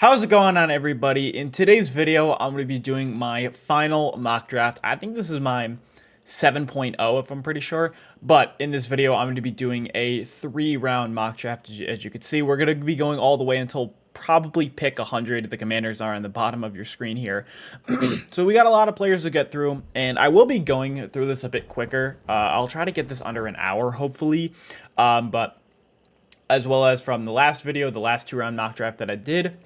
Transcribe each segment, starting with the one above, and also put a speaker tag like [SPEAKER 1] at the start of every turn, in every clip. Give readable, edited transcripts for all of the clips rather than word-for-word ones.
[SPEAKER 1] How's it going on, everybody? In today's video, I'm going to be doing my final mock draft. I think this is my 7.0, if I'm pretty sure. But in this video, I'm going to be doing a 3-round mock draft. As you can see, we're going to be going all the way until probably pick 100. The commanders are on the bottom of your screen here. So we got a lot of players to get through, and I will be going through this a bit quicker. I'll try to get this under an hour, hopefully. But as well as from the last video, the last 2-round mock draft that I did.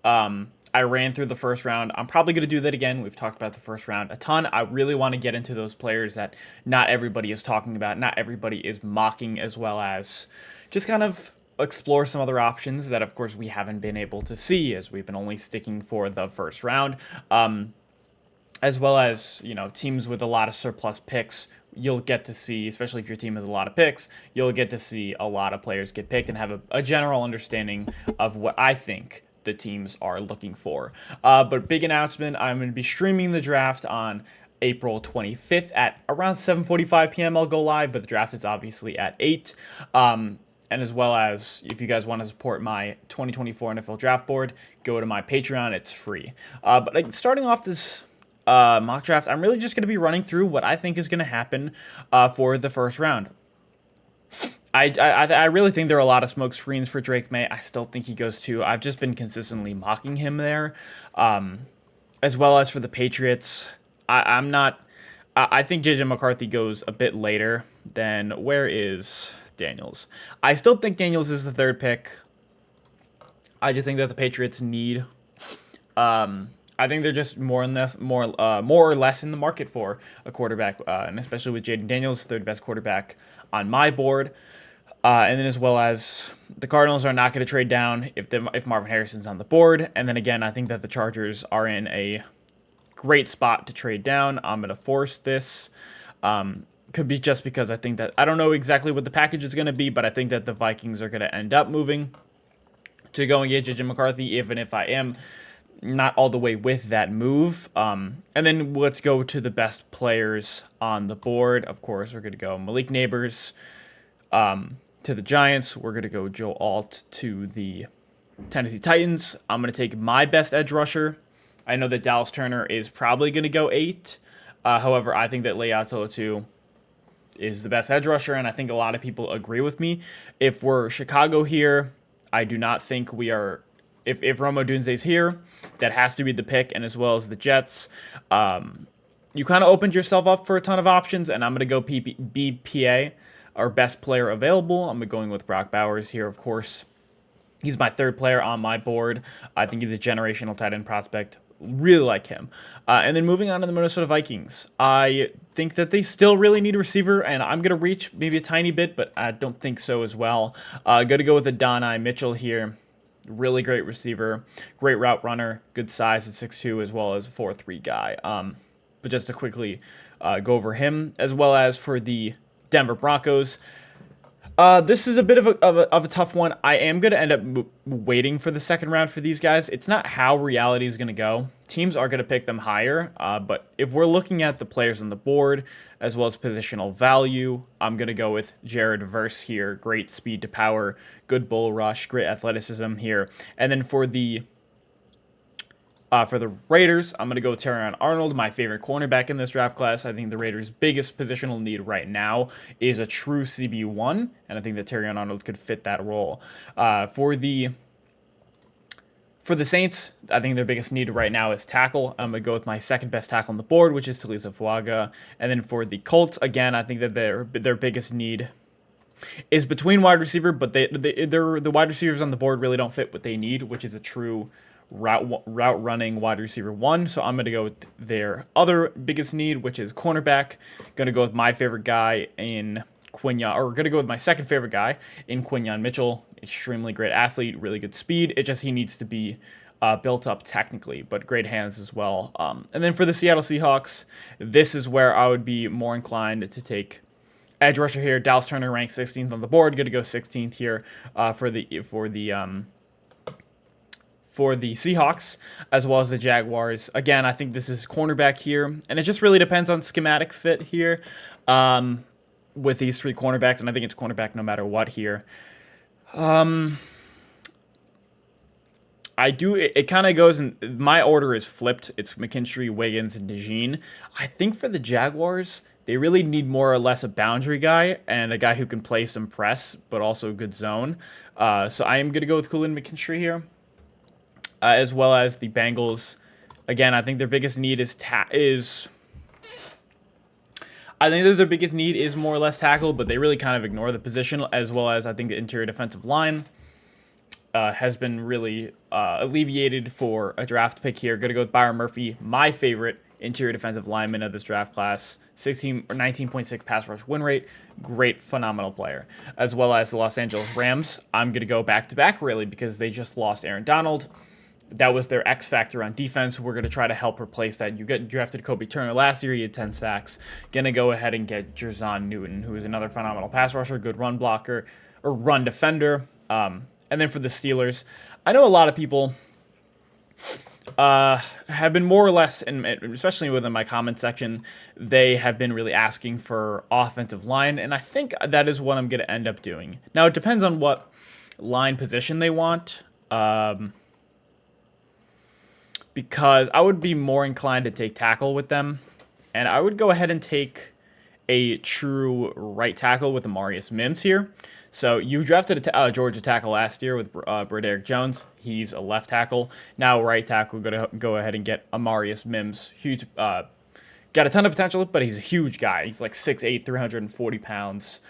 [SPEAKER 1] I ran through the first round. I'm probably going to do that again. We've talked about the first round a ton. I really want to get into those players that not everybody is talking about, not everybody is mocking, as well as just kind of explore some other options that, of course, we haven't been able to see as we've been only sticking for the first round. As well as, teams with a lot of surplus picks, you'll get to see, especially if your team has a lot of picks, you'll get to see a lot of players get picked and have a general understanding of what I think the teams are looking for. But big announcement, I'm going to be streaming the draft on April 25th at around 7:45 p.m. I'll go live, but the draft is obviously at 8. And as well as, if you guys want to support my 2024 NFL draft board, go to my Patreon. It's free. But starting off this mock draft, I'm really just going to be running through what I think is going to happen for the first round. I really think there are a lot of smoke screens for Drake Maye. I still think he goes 2. I've just been consistently mocking him there. As well as for the Patriots, I think J.J. McCarthy goes a bit later than, where is Daniels? I still think Daniels is the 3rd pick. I just think that the Patriots need... I think they're just more or less in the market for a quarterback, and especially with Jayden Daniels, 3rd best quarterback on my board. And then as well as the Cardinals are not going to trade down if Marvin Harrison's on the board. And then again, I think that the Chargers are in a great spot to trade down. I'm going to force this. Could be just because I think that I don't know exactly what the package is going to be, but I think that the Vikings are going to end up moving to go and get J.J. McCarthy, even if I am not all the way with that move. And then let's go to the best players on the board. Of course, we're going to go Malik Nabers to the Giants. We're going to go Joe Alt to the Tennessee Titans. I'm going to take my best edge rusher. I know that Dallas Turner is probably going to go 8. However, I think that Laiatu Latu is the best edge rusher, and I think a lot of people agree with me. If we're Chicago here, I do not think we are... If Rome Odunze's here, that has to be the pick, and as well as the Jets. You kind of opened yourself up for a ton of options, and I'm going to go BPA, our best player available. I'm going with Brock Bowers here, of course. He's my 3rd player on my board. I think he's a generational tight end prospect. Really like him. And then moving on to the Minnesota Vikings. I think that they still really need a receiver, and I'm going to reach maybe a tiny bit, but I don't think so as well. Going to go with Adonai Mitchell here. Really great receiver, great route runner, good size at 6'2", as well as a 4'3" guy. But just to quickly go over him, as well as for the Denver Broncos, this is a bit of a tough one. I am going to end up waiting for the 2nd round for these guys. It's not how reality is going to go. Teams are going to pick them higher, but if we're looking at the players on the board, as well as positional value, I'm going to go with Jared Verse here. Great speed to power, good bull rush, great athleticism here. And then for the Raiders, I'm going to go with Terrion Arnold, my favorite cornerback in this draft class. I think the Raiders' biggest positional need right now is a true CB1, and I think that Terrion Arnold could fit that role. For the Saints, I think their biggest need right now is tackle. I'm going to go with my 2nd best tackle on the board, which is Talisa Fuaga. And then for the Colts, again, I think that their biggest need is between wide receiver, but the wide receivers on the board really don't fit what they need, which is a true route running wide receiver 1. So I'm going to go with their other biggest need, which is cornerback. Going to go with my favorite guy in Quinyon, or going to go with my 2nd favorite guy in Quinyon Mitchell. Extremely great athlete, really good speed. He needs to be built up technically, but great hands as well. And then for the Seattle Seahawks, this is where I would be more inclined to take edge rusher here. Dallas Turner ranked 16th on the board. Going to go 16th here for the Seahawks, as well as the Jaguars. Again, I think this is cornerback here, and it just really depends on schematic fit here with these 3 cornerbacks, and I think it's cornerback no matter what here. It kind of goes in. My order is flipped. It's McKinstry, Wiggins, and DeJean. I think for the Jaguars, they really need more or less a boundary guy and a guy who can play some press, but also a good zone. So I am going to go with Kulan McKinstry here, as well as the Bengals. Again, I think their biggest need is. I think that their biggest need is more or less tackle, but they really kind of ignore the position, as well as I think the interior defensive line has been really alleviated for a draft pick here. Going to go with Byron Murphy, my favorite interior defensive lineman of this draft class. 19.6 pass rush win rate. Great, phenomenal player. As well as the Los Angeles Rams. I'm going to go back-to-back, really, because they just lost Aaron Donald. That was their X factor on defense. We're going to try to help replace that. You drafted Kobe Turner last year. He had 10 sacks. Going to go ahead and get Jerzon Newton, who is another phenomenal pass rusher, good run blocker, or run defender. And then for the Steelers, I know a lot of people have been more or less, and especially within my comment section, they have been really asking for offensive line, and I think that is what I'm going to end up doing. Now, it depends on what line position they want. Because I would be more inclined to take tackle with them. And I would go ahead and take a true right tackle with Amarius Mims here. So you drafted a Georgia tackle last year with Broderick Jones. He's a left tackle. Now right tackle, we're going to go ahead and get Amarius Mims. Huge, got a ton of potential, but he's a huge guy. He's like 6'8", 340 pounds.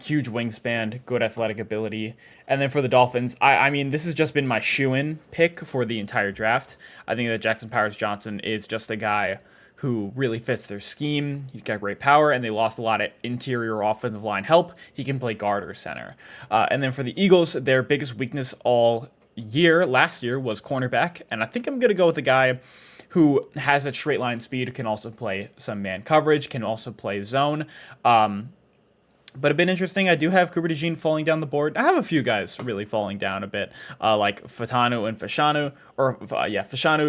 [SPEAKER 1] Huge wingspan, good athletic ability. And then for the Dolphins, I mean, this has just been my shoe-in pick for the entire draft. I think that Jackson Powers-Johnson is just a guy who really fits their scheme. He's got great power, and they lost a lot of interior offensive line help. He can play guard or center. And then for the Eagles, their biggest weakness all year, last year, was cornerback. And I think I'm going to go with a guy who has a straight line speed, can also play some man coverage, can also play zone. But a bit interesting, I do have Cooper DeJean falling down the board. I have a few guys really falling down a bit, like Fashanu and Fashanu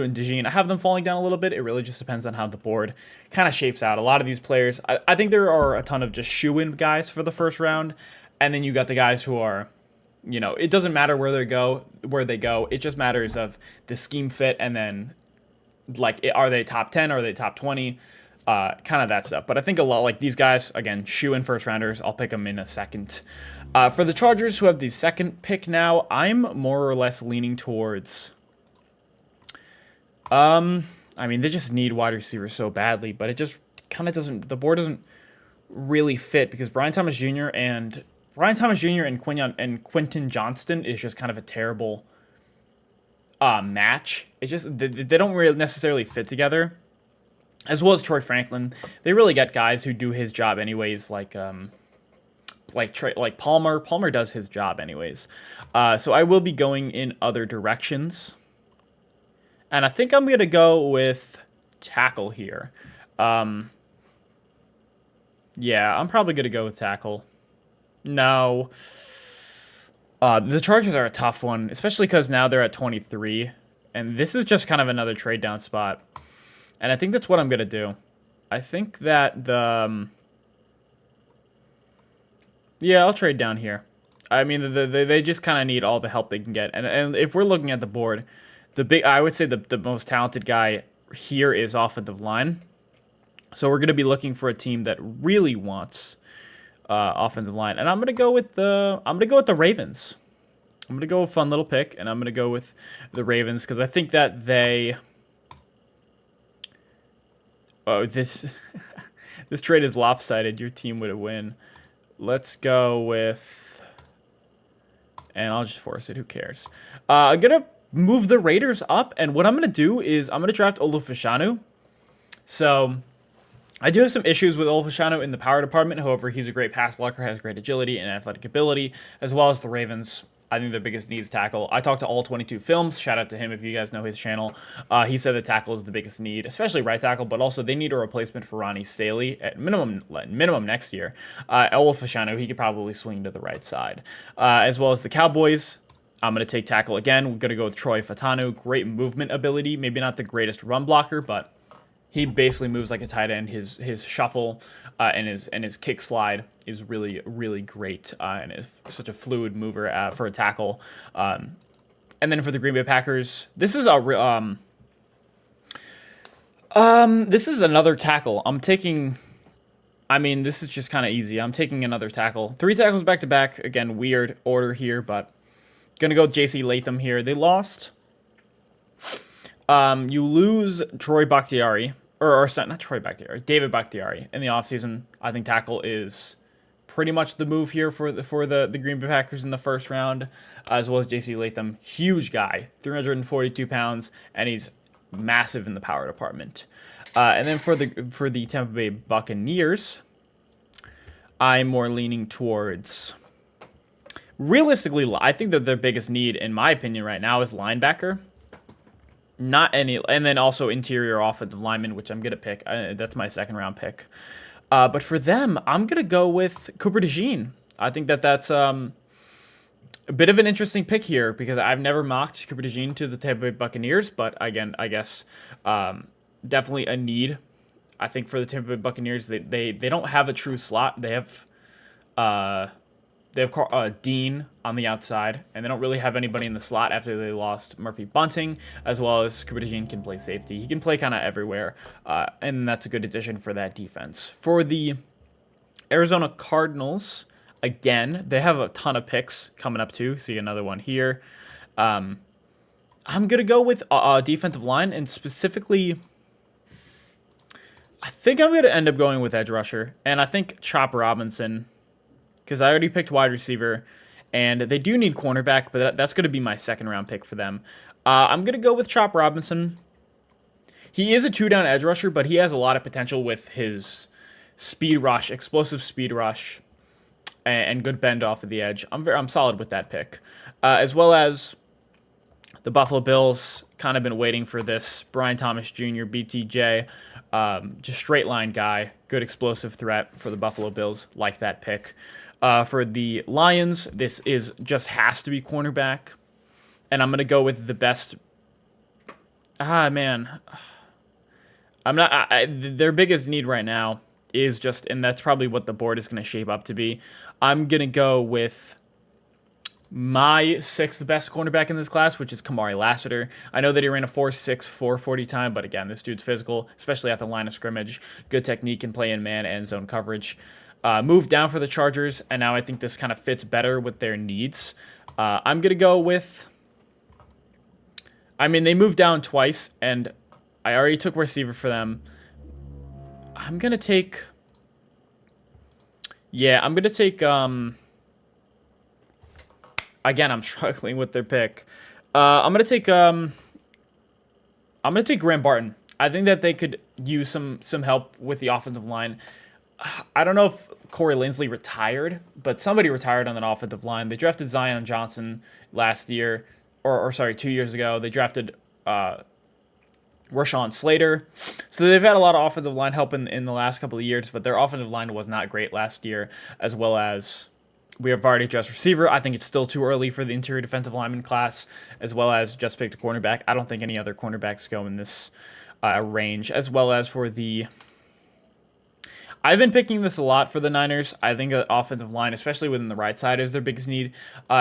[SPEAKER 1] and DeJean. I have them falling down a little bit. It really just depends on how the board kind of shapes out. A lot of these players, I think there are a ton of just shoe-in guys for the first round, and then you got the guys who are, you know, it doesn't matter where they go. It just matters of the scheme fit, and then, like, are they top 10? Are they top 20? Kind of that stuff. But I think a lot like these guys, again, shoe-in first rounders. I'll pick them in a second. For the Chargers, who have the second pick now, I'm more or less leaning towards... I mean, they just need wide receivers so badly, but it just kind of doesn't... The board doesn't really fit because Brian Thomas Jr. and Quentin Johnston is just kind of a terrible match. It's just they don't really necessarily fit together. As well as Troy Franklin, they really get guys who do his job anyways, like Palmer. Palmer does his job anyways. So I will be going in other directions, and I think I'm gonna go with tackle here. Yeah, I'm probably gonna go with tackle. No, the Chargers are a tough one, especially because now they're at 23, and this is just kind of another trade down spot. And I think that's what I'm going to do. I think that yeah, I'll trade down here. I mean, they just kind of need all the help they can get. And if we're looking at the board, I would say the most talented guy here is offensive line. So we're going to be looking for a team that really wants offensive line. And I'm going to go with the Ravens. I'm going to go with a fun little pick, and I'm going to go with the Ravens because I think that they... Oh, this trade is lopsided. Your team would win. Let's go with... And I'll just force it. Who cares? I'm going to move the Raiders up, and what I'm going to do is I'm going to draft Olu Fashanu. So I do have some issues with Olu Fashanu in the power department. However, he's a great pass blocker, has great agility and athletic ability, as well as the Ravens. I think their biggest need is tackle. I talked to All 22 Films. Shout out to him if you guys know his channel. He said that tackle is the biggest need, especially right tackle, but also they need a replacement for Ronnie Staley at minimum next year. Olu Fashanu, he could probably swing to the right side. As well as the Cowboys, I'm going to take tackle again. We're going to go with Troy Fautanu. Great movement ability. Maybe not the greatest run blocker, but he basically moves like a tight end. His shuffle and his kick slide is really, really great and is such a fluid mover for a tackle. And then for the Green Bay Packers, this is this is another tackle. This is just kind of easy. I'm taking another tackle. 3 tackles back to back. Again, weird order here, but gonna go with J.C. Latham here. They lost. You lose Troy Bakhtiari, or not Troy Bakhtiari, David Bakhtiari in the offseason. I think tackle is pretty much the move here for the Green Bay Packers in the first round, as well as J.C. Latham. Huge guy, 342 pounds, and he's massive in the power department. And then for the Tampa Bay Buccaneers, I'm more leaning towards. Realistically, I think that their biggest need, in my opinion, right now is linebacker. And then also interior offensive lineman, which I'm gonna pick. That's my second round pick. But for them, I'm gonna go with Cooper DeJean. I think that's a bit of an interesting pick here because I've never mocked Cooper DeJean to the Tampa Bay Buccaneers, but again, I guess definitely a need. I think for the Tampa Bay Buccaneers, they don't have a true slot. They have Dean on the outside, and they don't really have anybody in the slot after they lost Murphy Bunting, as well as Cooper DeJean can play safety. He can play kind of everywhere, and that's a good addition for that defense. For the Arizona Cardinals, again, they have a ton of picks coming up too. See another one here. I'm going to go with defensive line, and specifically, I think I'm going to end up going with edge rusher, and I think Chop Robinson, because I already picked wide receiver, and they do need cornerback, but that's going to be my second round pick for them. I'm going to go with Chop Robinson. He is a 2-down edge rusher, but he has a lot of potential with his speed rush, explosive speed rush, and good bend off of the edge. I'm solid with that pick. As well as the Buffalo Bills, kind of been waiting for this. Brian Thomas Jr., BTJ, just straight line guy, good explosive threat for the Buffalo Bills, like that pick. For the Lions, this has to be cornerback, and I'm gonna go with the best. Man, I'm not. Their biggest need right now is just, and that's probably what the board is gonna shape up to be. I'm gonna go with my 6th best cornerback in this class, which is Kamari Lassiter. I know that he ran a 4.6, 4.40 time, but again, this dude's physical, especially at the line of scrimmage. Good technique and play in man and zone coverage. Moved down for the Chargers, and now I think this kind of fits better with their needs. I'm going to go with... they moved down twice, and I already took receiver for them. I'm going to take... I'm going to take... Again, I'm struggling with their pick. I'm gonna take Graham Barton. I think that they could use some help with the offensive line. I don't know if Corey Linsley retired, but somebody retired on that offensive line. They drafted Zion Johnson last year, or 2 years ago. They drafted Rashawn Slater. So they've had a lot of offensive line help in the last couple of years, but their offensive line was not great last year, as well as we have already addressed receiver. I think it's still too early for the interior defensive lineman class, as well as just picked a cornerback. I don't think any other cornerbacks go in this range, as well as for the... I've been picking this a lot for the Niners. I think the offensive line, especially within the right side, is their biggest need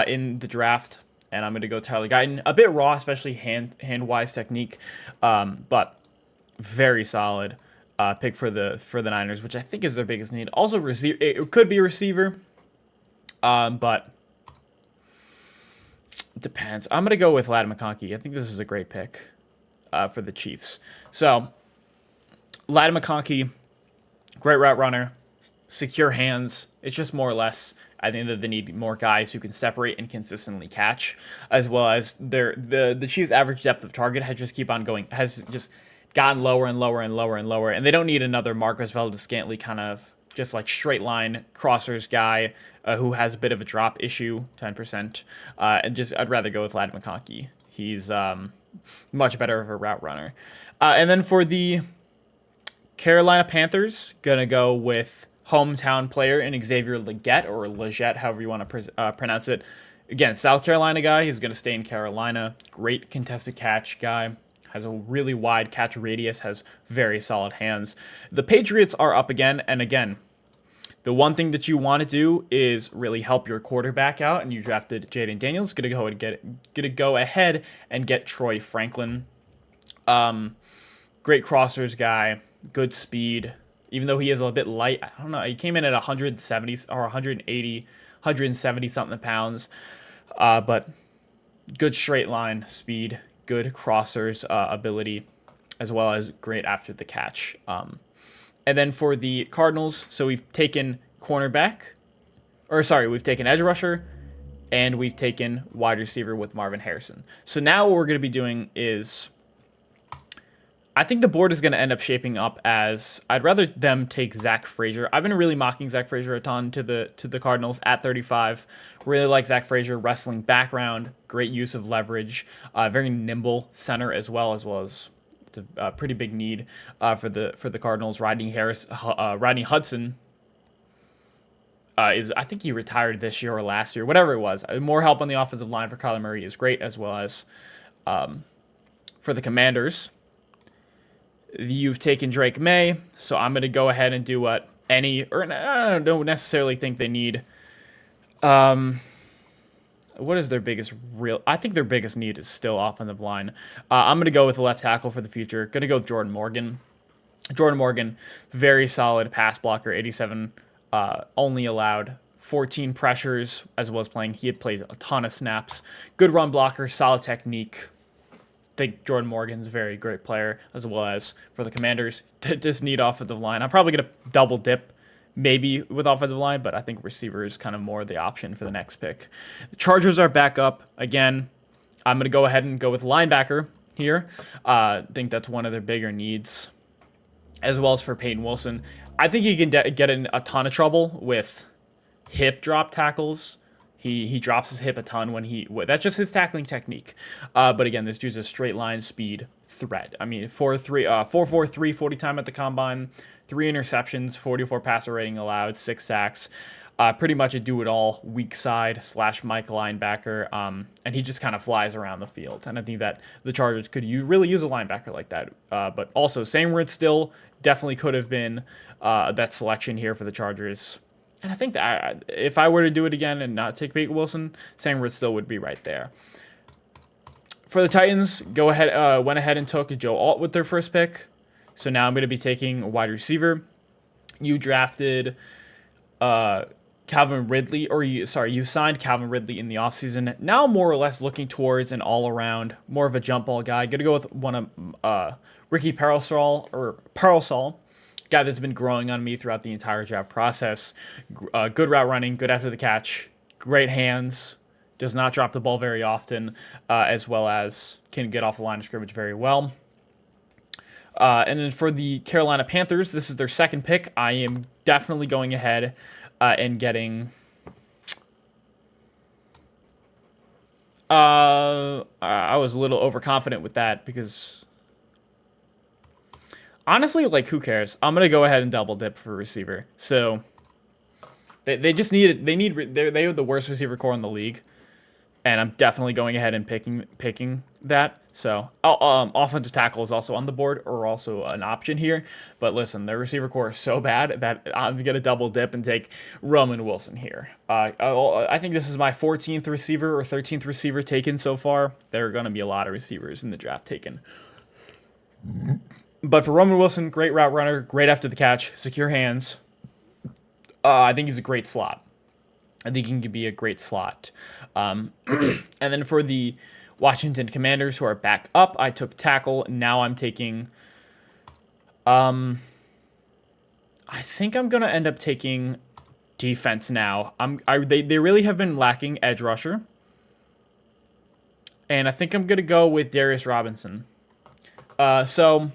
[SPEAKER 1] in the draft, and I'm going to go Tyler Guyton. A bit raw, especially hand-wise technique, but very solid pick for the Niners, which I think is their biggest need. Also, it could be a receiver. But it depends. I'm going to go with Ladd McConkey. I think this is a great pick for the Chiefs. So, Ladd McConkey, great route runner, secure hands. It's just more or less, I think that they need more guys who can separate and consistently catch, as well as the Chiefs' average depth of target has just gotten lower and lower and lower and lower, and they don't need another Marcus Valdes-Scantling kind of just like straight line crossers guy who has a bit of a drop issue, 10%. I'd rather go with Ladd McConkey. He's much better of a route runner. And then for the Carolina Panthers, gonna go with hometown player in Xavier Legette, or Legette, however you want to pronounce it. Again, South Carolina guy. He's gonna stay in Carolina. Great contested catch guy. Has a really wide catch radius, has very solid hands. The Patriots are up again, and again, The one thing that you want to do is really help your quarterback out, and you drafted Jaden Daniels. Gonna go ahead and get Troy Franklin. Great crossers guy, good speed. Even though he is a little bit light, I don't know. He came in at 170 or 180, 170 something pounds, but good straight line speed, good crossers ability, as well as great after the catch. And then for the Cardinals, so we've taken we've taken edge rusher, and we've taken wide receiver with Marvin Harrison. So now what we're going to be doing is, I think the board is going to end up shaping up as, I'd rather them take Zach Frazier. I've been really mocking Zach Frazier a ton to the Cardinals at 35. Really like Zach Frazier, wrestling background, great use of leverage, very nimble center as well as it's a pretty big need for the Cardinals. Rodney Hudson I think he retired this year or last year, whatever it was. More help on the offensive line for Kyler Murray is great, as well as for the Commanders. You've taken Drake May, so I'm going to go ahead and do what I don't necessarily think they need. What is their biggest I think their biggest need is still offensive line. I'm going to go with the left tackle for the future. Going to go with Jordan Morgan. Jordan Morgan, very solid pass blocker, 87, only allowed 14 pressures, as well as he had played a ton of snaps. Good run blocker, solid technique. I think Jordan Morgan's a very great player, as well as for the Commanders, just need offensive line. I'm probably going to double dip maybe with offensive line, but I think receiver is kind of more the option for the next pick. The Chargers are back up. Again, I'm going to go ahead and go with linebacker here. I think that's one of their bigger needs, as well as for Peyton Wilson. I think he can get in a ton of trouble with hip drop tackles. He drops his hip a ton that's just his tackling technique. But again, this dude's a straight line speed threat. I mean, 4.43 40 time at the combine, 3 interceptions, 44 passer rating allowed, 6 sacks. Pretty much a do-it-all weak side / Mike linebacker, and he just kind of flies around the field. And I think that the Chargers could really use a linebacker like that. But also, Sam still definitely could have been that selection here for the Chargers. And I think that if I were to do it again and not take Peyton Wilson, Sam still would be right there. For the Titans, went ahead and took Joe Alt with their first pick. So now I'm going to be taking a wide receiver. You drafted Calvin Ridley, you signed Calvin Ridley in the offseason. Now more or less looking towards an all-around, more of a jump ball guy. Going to go with one of Ricky Parasol, guy that's been growing on me throughout the entire draft process. Good route running, good after the catch, great hands, does not drop the ball very often, as well as can get off the line of scrimmage very well. And then for the Carolina Panthers, this is their second pick. I am definitely going ahead and getting... I was a little overconfident with that because... honestly, who cares? I'm going to go ahead and double dip for receiver. So they just need it. They have the worst receiver core in the league. And I'm definitely going ahead and picking that. So offensive tackle is also on the board, or also an option here. But listen, their receiver core is so bad that I'm going to double dip and take Roman Wilson here. I think this is my 14th receiver or 13th receiver taken so far. There are going to be a lot of receivers in the draft taken. But for Roman Wilson, great route runner, great after the catch, secure hands. I think he's a great slot. I think he can be a great slot. And then for the Washington Commanders, who are back up, I took tackle. Now I'm taking... I think I'm going to end up taking defense now. They really have been lacking edge rusher. And I think I'm going to go with Darius Robinson. So...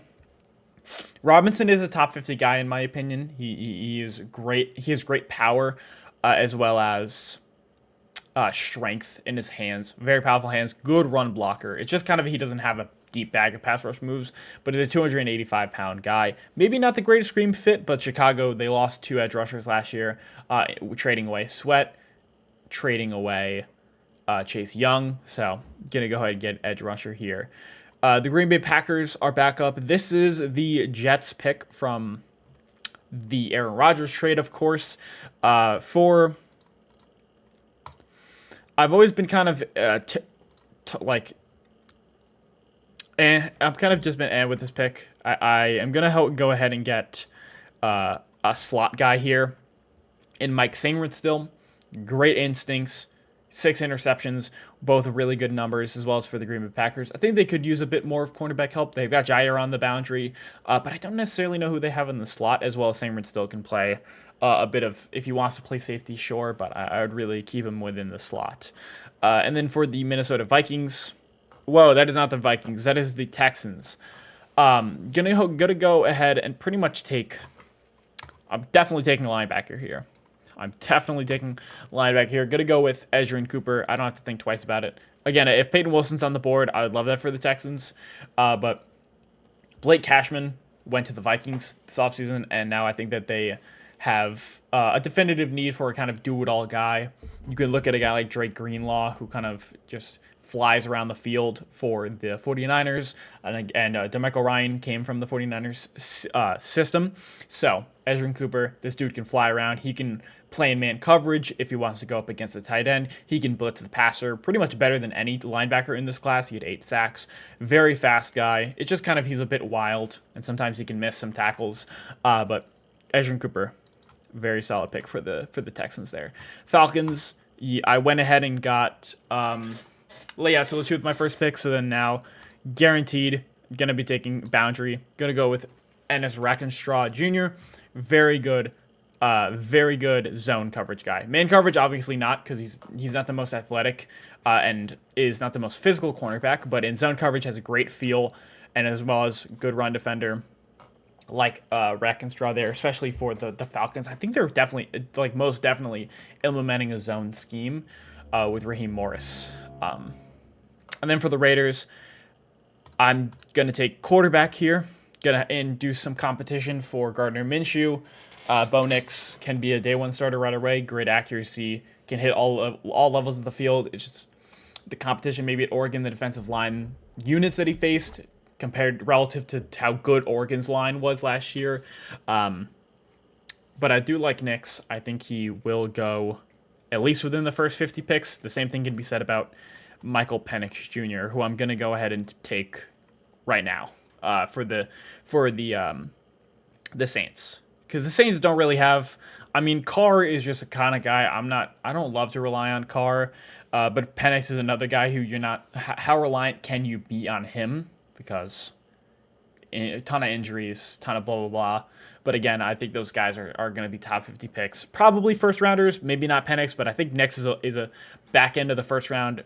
[SPEAKER 1] Robinson is a top 50 guy in my opinion. He is great. He has great power, as well as strength in his hands. Very powerful hands. Good run blocker. It's just kind of he doesn't have a deep bag of pass rush moves, but he's a 285-pound guy. Maybe not the greatest scheme fit, but Chicago, they lost 2 edge rushers last year, trading away Sweat, trading away Chase Young. So gonna go ahead and get edge rusher here. The Green Bay Packers are back up. This is the Jets pick from the Aaron Rodgers trade, of course. For I've always been kind of like I've kind of just been with this pick. I am gonna go ahead and get a slot guy here in Mike Singleton still. Great instincts, 6 interceptions, both really good numbers, as well as for the Green Bay Packers. I think they could use a bit more of cornerback help. They've got Jair on the boundary, but I don't necessarily know who they have in the slot, as well as Singleton still can play a bit of, if he wants to play safety, sure, but I would really keep him within the slot. And then for the Minnesota Vikings, whoa, that is not the Vikings, that is the Texans. Gonna go ahead and pretty much I'm definitely taking a linebacker here. Gonna go with Edgerrin Cooper. I don't have to think twice about it. Again, if Peyton Wilson's on the board, I would love that for the Texans. But Blake Cashman went to the Vikings this offseason, and now I think that they have a definitive need for a kind of do-it-all guy. You could look at a guy like Drake Greenlaw, who kind of just flies around the field for the 49ers, and DeMeco Ryan came from the 49ers system. So, Edgerrin Cooper, this dude can fly around. He can play in man coverage if he wants to go up against a tight end. He can blitz the passer pretty much better than any linebacker in this class. He had 8 sacks. Very fast guy. It's just kind of, he's a bit wild, and sometimes he can miss some tackles. But Edgerrin Cooper, very solid pick for the Texans there. Falcons, I went ahead and got layout to with my first pick, so then now guaranteed going to be taking boundary. Going to go with Ennis Rakenstraw Jr. Very good zone coverage guy. Man coverage, obviously not, because he's not the most athletic and is not the most physical cornerback, but in zone coverage has a great feel, and as well as good run defender like Rakenstraw there, especially for the Falcons. I think they're definitely, most definitely implementing a zone scheme with Raheem Morris. And then for the Raiders, I'm going to take quarterback here. Going to do some competition for Gardner Minshew. Bo Nix can be a day one starter right away. Great accuracy. Can hit all levels of the field. It's just the competition maybe at Oregon, the defensive line units that he faced compared relative to how good Oregon's line was last year. But I do like Nix. I think he will go at least within the first 50 picks. The same thing can be said about Michael Penix Jr., who I'm going to go ahead and take right now for the Saints. Because the Saints don't really have, Carr is just a kind of guy I don't love to rely on Carr, but Penix is another guy who you're not, how reliant can you be on him? Because a ton of injuries, ton of blah, blah, blah. But again, I think those guys are going to be top 50 picks. Probably first rounders, maybe not Penix, but I think Nix is a back end of the first round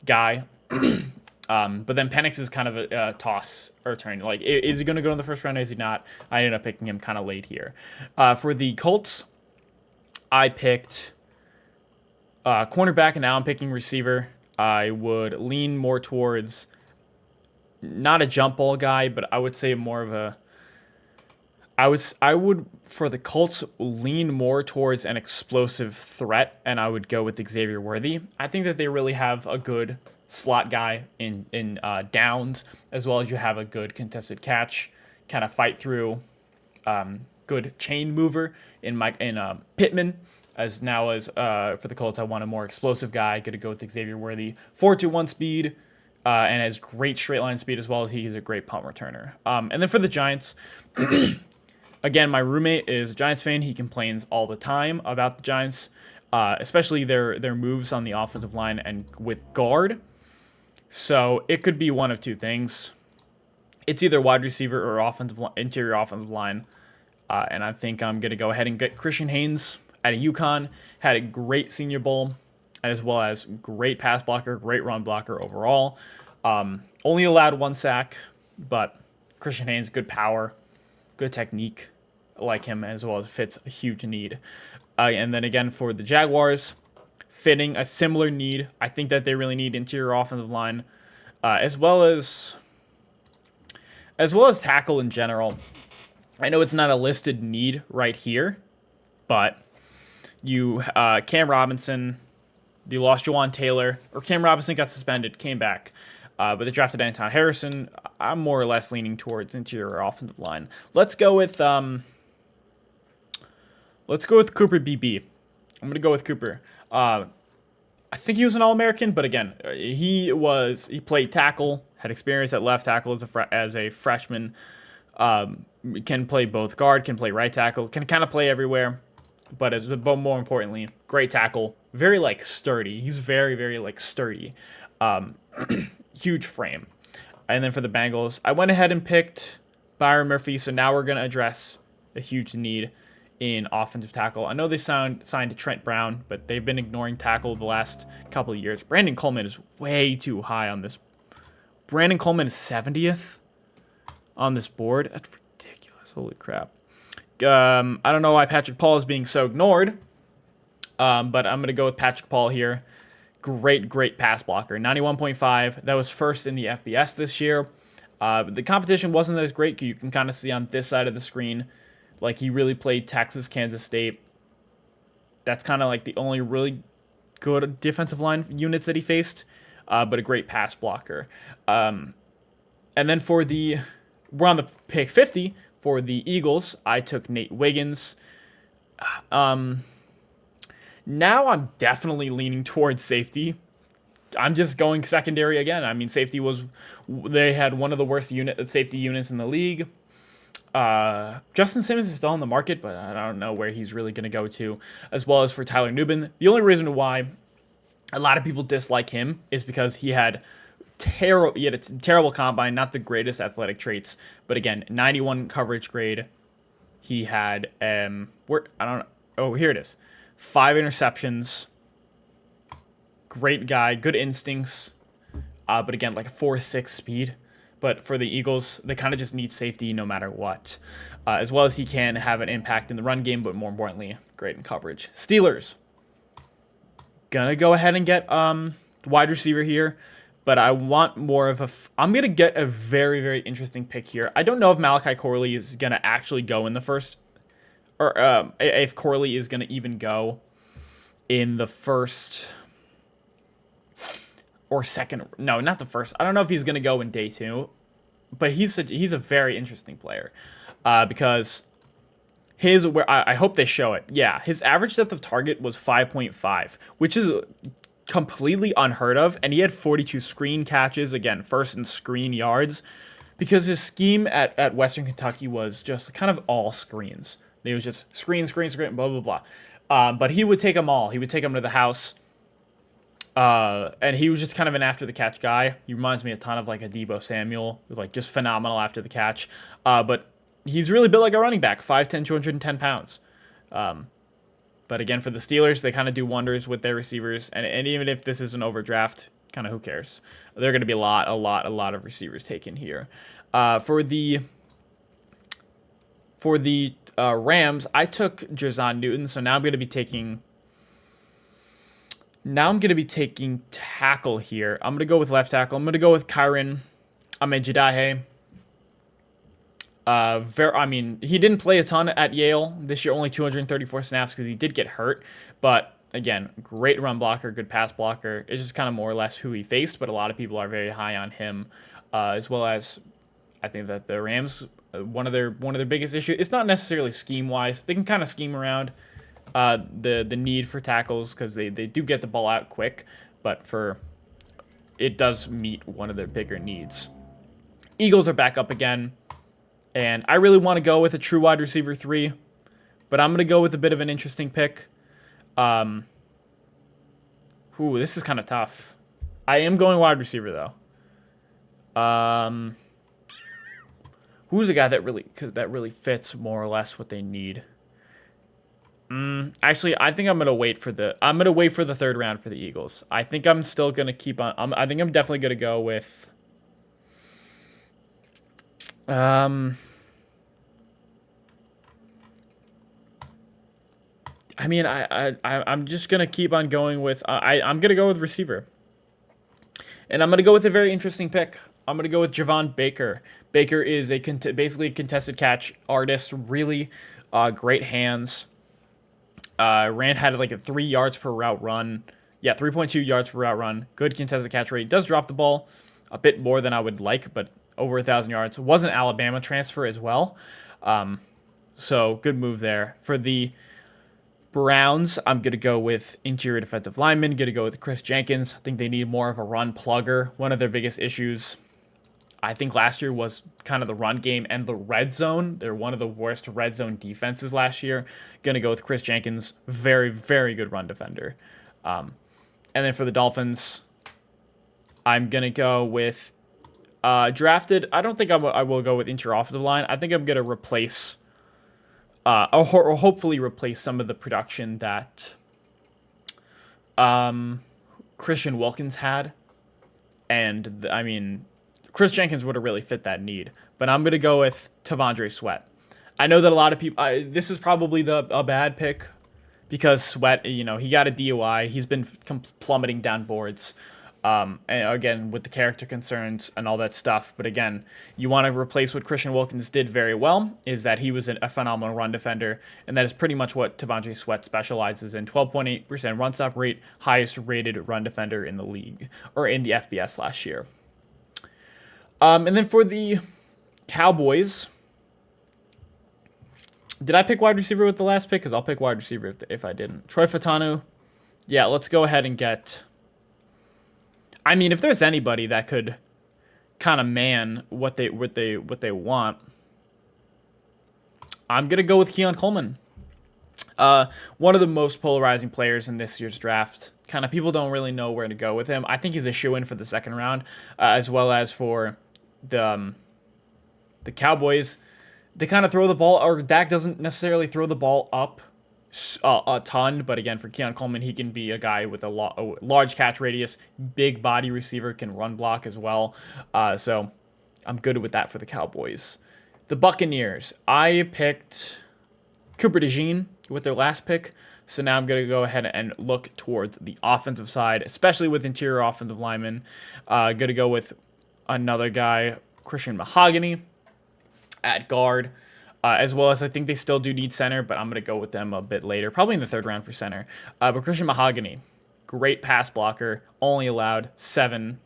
[SPEAKER 1] guy. But then Penix is kind of a toss or turn. Like, is he going to go in the first round? Is he not? I ended up picking him kind of late here. For the Colts, I picked cornerback, and now I'm picking receiver. I would lean more towards not a jump ball guy, but I would say more of a. I would for the Colts lean more towards an explosive threat, and I would go with Xavier Worthy. I think that they really have a good slot guy in downs, as well as you have a good contested catch, kind of fight through, good chain mover in Pittman. As for the Colts, I want a more explosive guy. Going to go with Xavier Worthy, 4.21 speed, and has great straight line speed, as well as he's a great punt returner. And then for the Giants, again, my roommate is a Giants fan. He complains all the time about the Giants, especially their moves on the offensive line and with guard. So it could be one of two things. It's either wide receiver or interior offensive line. And I think I'm going to go ahead and get Christian Haynes out of UConn. Had a great Senior Bowl, as well as great pass blocker, great run blocker overall. Only allowed 1 sack, but Christian Haynes, good power, good technique. I like him, as well as fits a huge need. And then again for the Jaguars, fitting a similar need. I think that they really need interior offensive line, as well as tackle in general. I know it's not a listed need right here, but you Cam Robinson, you lost Juwan Taylor, or Cam Robinson got suspended, came back. But they drafted Anton Harrison. I'm more or less leaning towards interior offensive line. Let's go with Cooper BB. I'm gonna go with Cooper. I think he was an All-American, but again, he played tackle, had experience at left tackle as a freshman. Can play both guard, can play right tackle, can kind of play everywhere. But more importantly, great tackle, very like sturdy. He's very, very like sturdy. Huge frame. And then for the Bengals, I went ahead and picked Byron Murphy. So now we're gonna address a huge need in offensive tackle. I know they signed Trent Brown, but they've been ignoring tackle the last couple of years. Brandon Coleman is way too high on this. Brandon Coleman is 70th on this board. That's ridiculous. Holy crap. I don't know why Patrick Paul is being so ignored, but I'm going to go with Patrick Paul here. Great pass blocker. 91.5. That was first in the FBS this year. The competition wasn't as great. You can kind of see on this side of the screen. Like, he really played Texas, Kansas State. That's kind of like the only really good defensive line units that he faced, but a great pass blocker. And then we're on the pick 50 for the Eagles. I took Nate Wiggins. Now I'm definitely leaning towards safety. I'm just going secondary again. I mean, they had one of the worst safety units in the league. Justin Simmons is still on the market, but I don't know where he's really going to go to, as well as for Tyler Nubin. The only reason why a lot of people dislike him is because he had a terrible combine, not the greatest athletic traits, but again, 91 coverage grade. He had, here it is. 5 interceptions. Great guy, good instincts, but again, like a 4.6 speed. But for the Eagles, they kind of just need safety no matter what. As well as he can have an impact in the run game, but more importantly, great in coverage. Steelers. Gonna go ahead and get wide receiver here. But I want more of I'm going to get a very, very interesting pick here. I don't know if Malachi Corley is going to actually go in the first. Or if Corley is going to even go in the first or second. No, not the first. I don't know if he's going to go in day 2, but he's a very interesting player because I hope they show it. Yeah, his average depth of target was 5.5, which is completely unheard of, and he had 42 screen catches, again, first in screen yards, because his scheme at Western Kentucky was just kind of all screens. It was just screen, blah, blah, blah. But he would take them all. He would take them to the house. And he was just kind of an after-the-catch guy. He reminds me a ton of like a Deebo Samuel, like just phenomenal after the catch. But he's really built like a running back, 5'10", 210 pounds. But again, for the Steelers, they kind of do wonders with their receivers. And even if this is an overdraft, kind of who cares? There are going to be a lot of receivers taken here. For the Rams, I took Jazon Newton. So now I'm going to be taking tackle here. I'm going to go with left tackle. I'm going to go with Kyron Amejidahe. He didn't play a ton at Yale this year, only 234 snaps because he did get hurt. But again, great run blocker, good pass blocker. It's just kind of more or less who he faced, but a lot of people are very high on him, as well as I think that the Rams, one of their biggest issues, it's not necessarily scheme-wise. They can kind of scheme around the need for tackles because they do get the ball out quick, but it does meet one of their bigger needs. Eagles are back up again. And I really want to go with a true wide receiver 3, but I'm going to go with a bit of an interesting pick. This is kind of tough. I am going wide receiver, though. Who's a guy that really fits more or less what they need? Actually, I think I'm going to wait for the third round for the Eagles. I think I'm still going to keep on. I think I'm definitely going to go with I'm just gonna keep on going with I'm gonna go with receiver, and I'm gonna go with a very interesting pick. I'm gonna go with Javon Baker. Baker is basically a contested catch artist. Really, great hands. Had like a 3 yards per route run. Yeah, 3.2 yards per route run. Good contested catch rate. Does drop the ball a bit more than I would like, but over 1,000 yards. Was an Alabama transfer as well. So good move there. For the Browns, I'm going to go with interior defensive lineman. Going to go with Chris Jenkins. I think they need more of a run plugger. One of their biggest issues, I think, last year was kind of the run game and the red zone. They're one of the worst red zone defenses last year. Going to go with Chris Jenkins. Very, very good run defender. And then for the Dolphins, I'm going to go with drafted. I don't think I will go with interior offensive line. I think I'm going to replace, or hopefully replace some of the production that Christian Wilkins had. And, I mean, Chris Jenkins would have really fit that need. But I'm going to go with T'Vondre Sweat. I know that a lot of people, this is probably a bad pick because Sweat, he got a DUI. He's been plummeting down boards. And again, with the character concerns and all that stuff. But again, you want to replace what Christian Wilkins did very well, is that he was a phenomenal run defender. And that is pretty much what T'Vondre Sweat specializes in. 12.8% run stop rate, highest rated run defender in the league, or in the FBS last year. And then for the Cowboys, did I pick wide receiver with the last pick? Because I'll pick wide receiver if I didn't. Troy Fautanu. Yeah, let's go ahead and get... I mean, if there's anybody that could kind of man what they want, I'm gonna go with Keon Coleman. One of the most polarizing players in this year's draft. Kind of people don't really know where to go with him. I think he's a shoo-in for the second round, as well as for the Cowboys. They kind of throw the ball, or Dak doesn't necessarily throw the ball up a ton, but again, for Keon Coleman, he can be a guy with a large catch radius, big body receiver, can run block as well. So I'm good with that for the Cowboys. The Buccaneers, I picked Cooper DeJean with their last pick, so now I'm going to go ahead and look towards the offensive side, especially with interior offensive linemen. Going to go with another guy, Christian Mahogany, at guard. As well as I think they still do need center, but I'm going to go with them a bit later, probably in the third round for center. But Christian Mahogany, great pass blocker, only allowed 7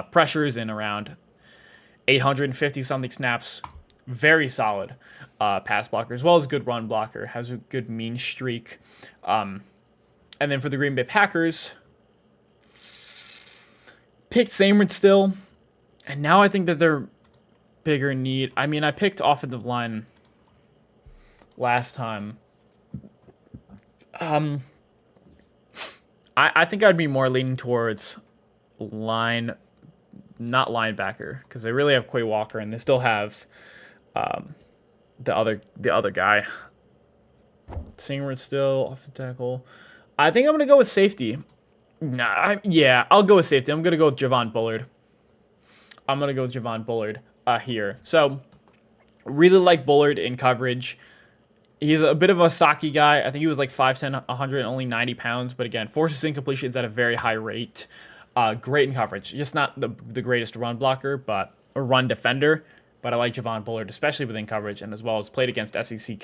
[SPEAKER 1] pressures in around 850-something snaps. Very solid pass blocker, as well as good run blocker, has a good mean streak. And then for the Green Bay Packers, picked Samard still, and now I think that they're bigger need. I mean, I picked offensive line last time. I think I'd be more leaning towards not linebacker, because they really have Quay Walker, and they still have the other guy. Singard still off the tackle. I think I'm gonna go with safety. I'll go with safety. I'm gonna go with Javon Bullard. Here. So really like Bullard in coverage. He's a bit of a stocky guy. I think he was like 5'10", 100, only 90 pounds. But again, forces incompletions at a very high rate. Great in coverage. Just not the greatest run blocker, but a run defender. But I like Javon Bullard, especially within coverage, and as well as played against SEC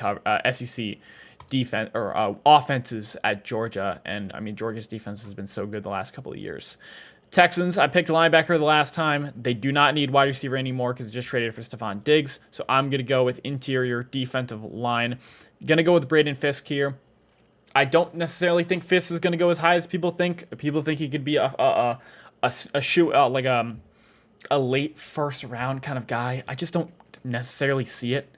[SPEAKER 1] defense or offenses at Georgia. And I mean, Georgia's defense has been so good the last couple of years. Texans, I picked linebacker the last time. They do not need wide receiver anymore because they just traded for Stephon Diggs. So I'm going to go with interior defensive line. Going to go with Braden Fisk here. I don't necessarily think Fisk is going to go as high as people think. People think he could be a late first round kind of guy. I just don't necessarily see it.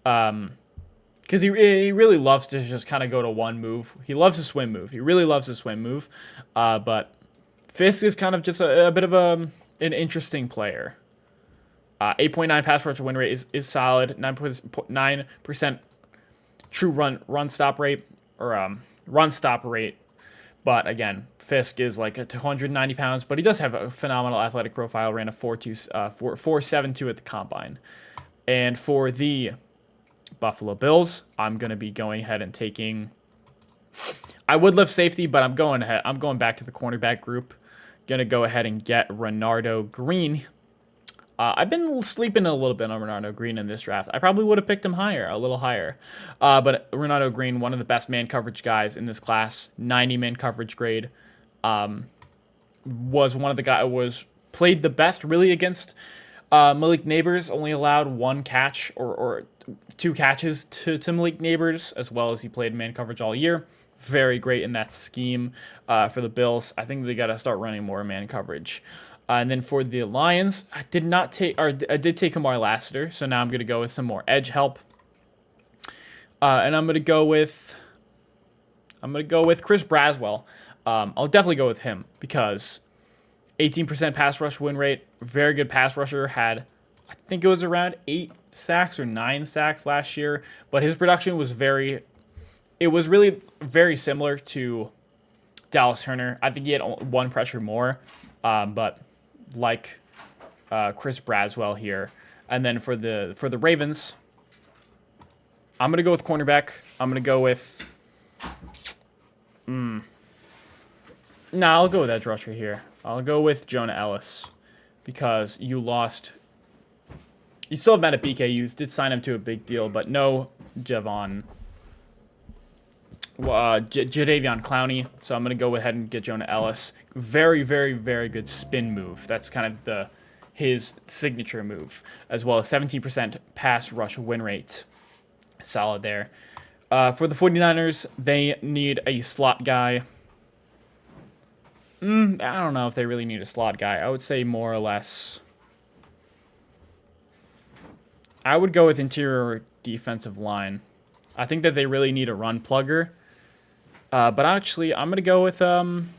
[SPEAKER 1] Because he really loves to just kind of go to one move. He loves the swim move. He really loves the swim move. But Fisk is kind of just a bit of an interesting player. 8.9 pass rush win rate is solid. 9% true run stop rate, or run stop rate. But again, Fisk is like 290 pounds, but he does have a phenomenal athletic profile. Ran a 4.72 at the combine. And for the Buffalo Bills, I'm going to be going ahead and taking... I would lift safety, but I'm going back to the cornerback group. Going to go ahead and get Renardo Green. I've been sleeping a little bit on Renardo Green in this draft. I probably would have picked him a little higher. But Renardo Green, one of the best man coverage guys in this class, 90 man coverage grade. Was one of the guys, was played the best really against Malik Neighbors. Only allowed one catch or two catches to Malik Neighbors, as well as he played man coverage all year. Very great in that scheme for the Bills. I think they got to start running more man coverage. And then for the Lions, I did take Kamar Lassiter, so now I'm going to go with some more edge help. And I'm going to go with Chris Braswell. I'll definitely go with him because 18% pass rush win rate, very good pass rusher, had, I think it was around 8 sacks or 9 sacks last year, but his production was really very similar to Dallas Turner. I think he had one pressure more, but like Chris Braswell here. And then for the Ravens, I'm going to go with cornerback. I'm going to go with I'll go with edge rusher here. I'll go with Jonah Ellis because you still have Matt at BK. You did sign him to a big deal, but no Jadeveon Clowney. So I'm going to go ahead and get Jonah Ellis. Very, very, very good spin move. That's kind of his signature move, as well as 17% pass rush win rate. Solid there. For the 49ers, they need a slot guy. I don't know if they really need a slot guy. I would say more or less. I would go with interior defensive line. I think that they really need a run plugger. But actually, I'm gonna go with I'm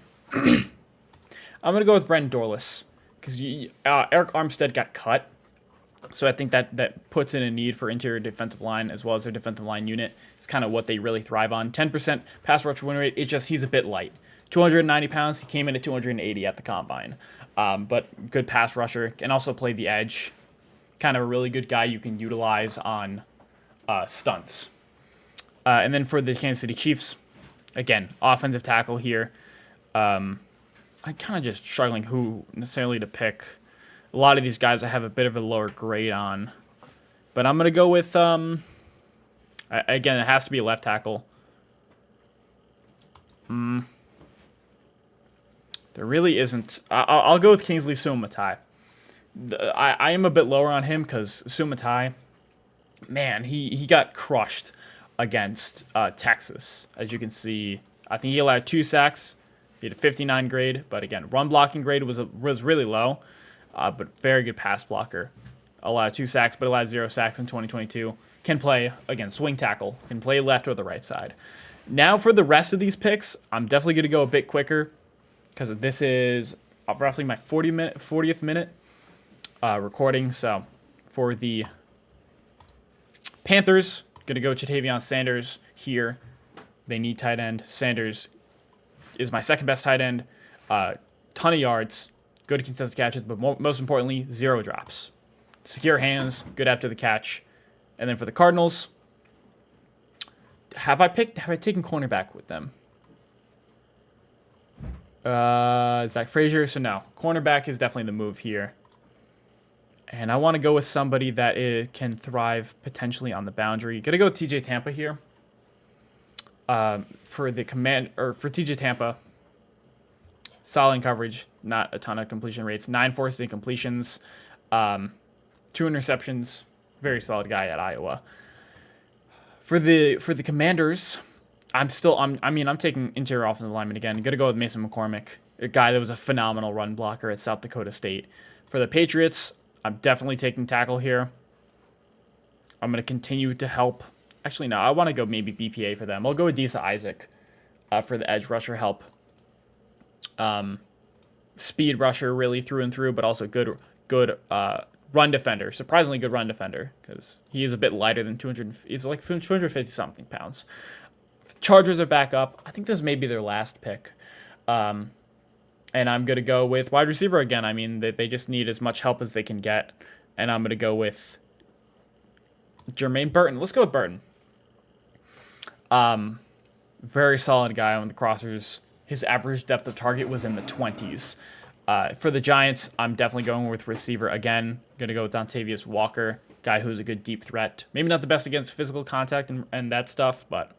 [SPEAKER 1] gonna go with Brenton Dorless because Eric Armstead got cut. So I think that puts in a need for interior defensive line as well as their defensive line unit. It's kind of what they really thrive on. 10% pass rush win rate. It's just he's a bit light. 290 pounds. He came in at 280 at the combine. But good pass rusher. Can also play the edge. Kind of a really good guy you can utilize on stunts. And then for the Kansas City Chiefs, again, offensive tackle here. I'm kind of just struggling who necessarily to pick. A lot of these guys I have a bit of a lower grade on. But I'm going to go with, again, it has to be a left tackle. There really isn't. I'll go with Kingsley Suamataia. I am a bit lower on him because Suamataia, man, he got crushed against Texas. As you can see, I think he allowed 2 sacks. He had a 59 grade, but again, run blocking grade was really low, but very good pass blocker. Allowed 2 sacks, but allowed 0 sacks in 2022. Can play, again, swing tackle. Can play left or the right side. Now for the rest of these picks, I'm definitely going to go a bit quicker because this is roughly my 40th minute recording. So for the Panthers, going to go Ja'Tavion Sanders here. They need tight end. Sanders is my second best tight end. Ton of yards, good contested catches, but most importantly, 0 drops. Secure hands, good after the catch. And then for the Cardinals, have I taken cornerback with them? Zach Frazier. So no, cornerback is definitely the move here. And I want to go with somebody that can thrive potentially on the boundary. Gonna go with TJ Tampa here. For TJ Tampa, solid coverage, not a ton of completion rates. 9 forced incompletions, 2 interceptions. Very solid guy at Iowa. For the Commanders, I'm taking interior offensive lineman again. Gonna go with Mason McCormick, a guy that was a phenomenal run blocker at South Dakota State. For the Patriots, I'm definitely taking tackle here. I'm gonna continue to help. Actually, no, I want to go maybe BPA for them. I'll go with Disa Isaac for the edge rusher help. Speed rusher really through and through, but also good run defender. Surprisingly good run defender because he is a bit lighter than 200. He's like 250 something pounds. Chargers are back up. I think this may be their last pick. And I'm going to go with wide receiver again. I mean, they just need as much help as they can get. And I'm going to go with Jermaine Burton. Let's go with Burton. Very solid guy on the crossers. His average depth of target was in the 20s. For the Giants, I'm definitely going with receiver again. Going to go with Dontavius Walker, guy who's a good deep threat. Maybe not the best against physical contact and that stuff, but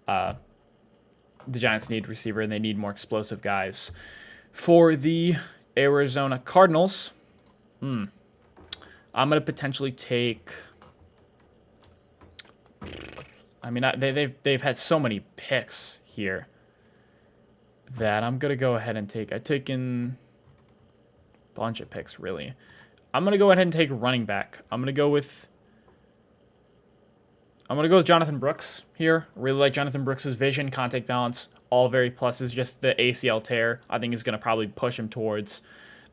[SPEAKER 1] the Giants need receiver and they need more explosive guys. For the Arizona Cardinals. I'm going to potentially take... I mean, they've had so many picks here that I'm going to go ahead and take... I've taken a bunch of picks, really. I'm going to go ahead and take running back. I'm going to go with Jonathan Brooks here. I really like Jonathan Brooks' vision, contact balance, all very pluses. Just the ACL tear, I think, is going to probably push him towards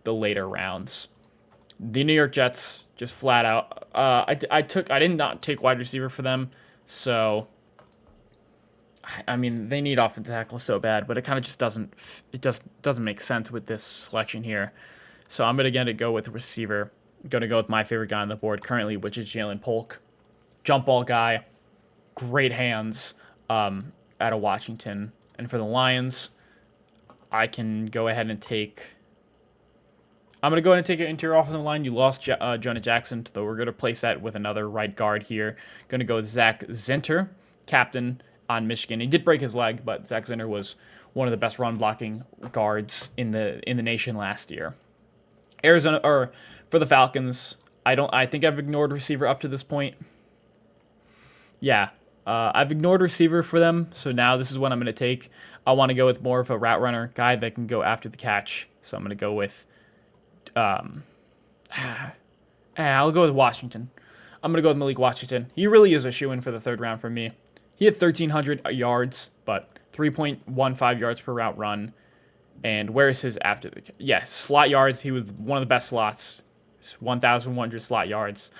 [SPEAKER 1] the later rounds. The New York Jets, just flat out. I did not take wide receiver for them, so I mean, they need offensive tackle so bad, but it kind of just doesn't make sense with this selection here. So I'm gonna go with receiver. I'm gonna go with my favorite guy on the board currently, which is Jalen Polk. Jump ball guy, great hands out of Washington. And for the Lions, I can go ahead and take... I'm going to go ahead and take an interior offensive line. You lost Jonah Jackson, so we're going to place that with another right guard here. Going to go with Zach Zinter, captain on Michigan. He did break his leg, but Zach Zinter was one of the best run-blocking guards in the nation last year. For the Falcons, I think I've ignored receiver up to this point. Yeah, I've ignored receiver for them, so now this is what I'm going to take. I want to go with more of a route runner, guy that can go after the catch. So I'm going to go with, I'll go with Washington. I'm going to go with Malik Washington. He really is a shoo-in for the third round for me. He had 1,300 yards, but 3.15 yards per route run. And where is his after the catch? Yeah, slot yards. He was one of the best slots. 1,100 slot yards.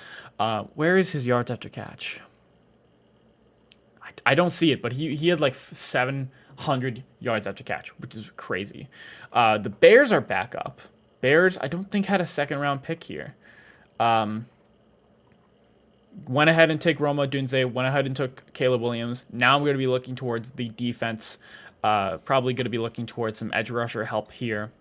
[SPEAKER 1] Where is his yards after catch? I don't see it, but he had like 700 yards after catch, which is crazy. The Bears are back up. Bears, I don't think had a second-round pick here. Went ahead and took Roma Odunze, went ahead and took Caleb Williams. Now I'm going to be looking towards the defense. Probably going to be looking towards some edge rusher help here.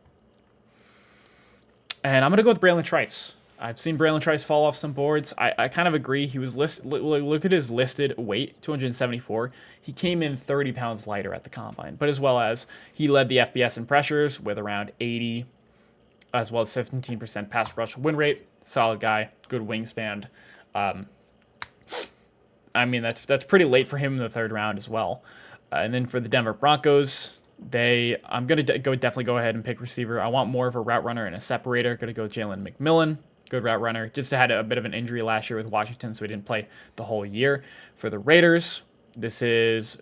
[SPEAKER 1] And I'm going to go with Braylon Trice. I've seen Braylon Trice fall off some boards. I kind of agree. He was look at his listed weight, 274. He came in 30 pounds lighter at the combine, but as well as he led the FBS in pressures with around 80, as well as 17% pass rush win rate. Solid guy, good wingspan. I mean, that's pretty late for him in the third round as well. And then for the Denver Broncos, I'm going to definitely go ahead and pick receiver. I want more of a route runner and a separator. Going to go with Jalen McMillan. Good route runner. Just had a bit of an injury last year with Washington, so he didn't play the whole year. For the Raiders, this is...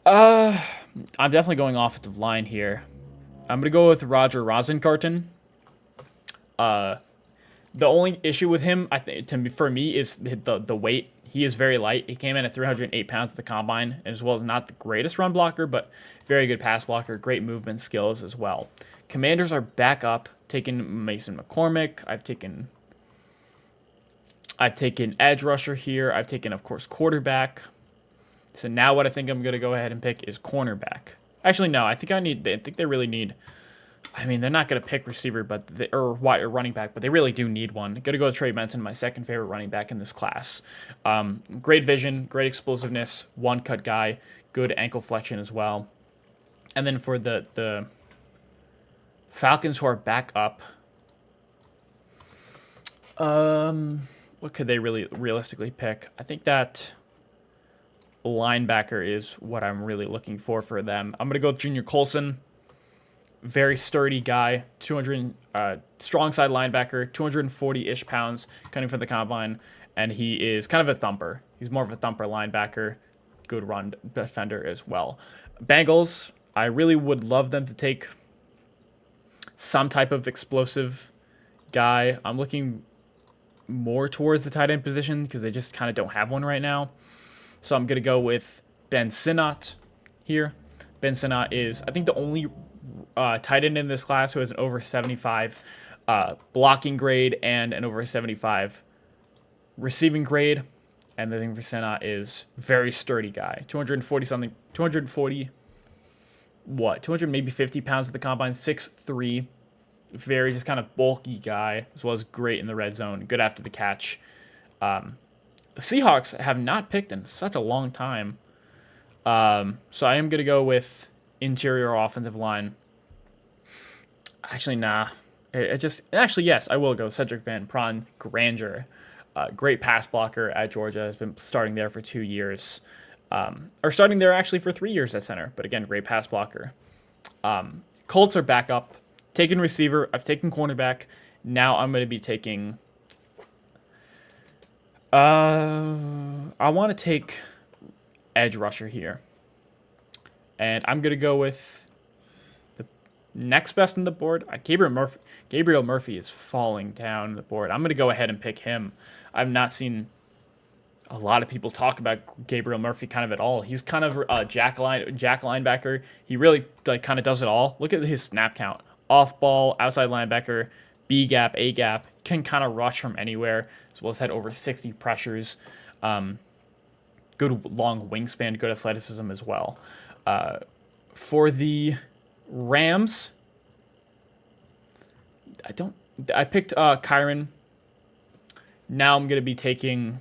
[SPEAKER 1] I'm definitely going offensive line here. I'm going to go with Roger Rosengarten. The only issue with him, I think, for me, is the weight. He is very light. He came in at 308 pounds at the combine, as well as not the greatest run blocker, but very good pass blocker, great movement skills as well. Commanders are back up, taking Mason McCormick. I've taken edge rusher here. I've taken, of course, quarterback. So now what I think I'm going to go ahead and pick is cornerback. Actually, no, I think they really need... I mean, they're not going to pick receiver, or running back, but they really do need one. Going to go with Trey Benson, my second favorite running back in this class. Great vision, great explosiveness, one-cut guy, good ankle flexion as well. And then for the Falcons, who are back up, what could they really realistically pick? I think that linebacker is what I'm really looking for them. I'm going to go with Junior Colson. Very sturdy guy, 200 strong side linebacker, 240-ish pounds coming from the combine, and he is kind of a thumper. He's more of a thumper linebacker, good run defender as well. Bengals, I really would love them to take some type of explosive guy. I'm looking more towards the tight end position because they just kind of don't have one right now. So I'm going to go with Ben Sinnott here. Ben Sinnott is, I think, the only tight end in this class who has an over 75 blocking grade and an over 75 receiving grade. And the thing for Sinnott is very sturdy guy. 240 maybe 50 pounds at the combine, 6'3", very just kind of bulky guy, as well as great in the red zone, good after the catch. Seahawks have not picked in such a long time. So I am going to go with interior offensive line. Actually, nah. It just actually yes, I will go Cedric Van Granger. Great pass blocker at Georgia. Has been starting there for 2 years, or starting there actually for 3 years at center. But again, great pass blocker. Colts are back up. Taking receiver. I've taken cornerback. Now I'm going to be taking. I want to take edge rusher here, and I'm going to go with the next best on the board. Gabriel Murphy. Gabriel Murphy is falling down the board. I'm going to go ahead and pick him. I've not seen a lot of people talk about Gabriel Murphy kind of at all. He's kind of a jack linebacker. He really like kind of does it all. Look at his snap count. Off ball, outside linebacker, B gap, A gap. Can kind of rush from anywhere, as well as had over 60 pressures. Good long wingspan, good athleticism as well. For the Rams, I picked Kyron. Now I'm going to be taking...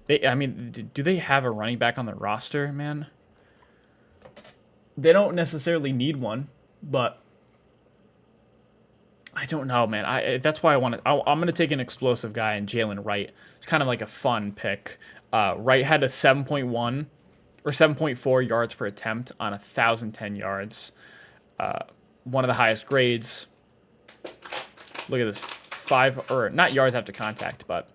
[SPEAKER 1] do they have a running back on their roster, man? They don't necessarily need one, but I don't know, man. That's why I'm going to take an explosive guy in Jalen Wright. It's kind of like a fun pick. Wright had a 7.1 or 7.4 yards per attempt on 1,010 yards. One of the highest grades. Look at this. 5, or not yards after contact, but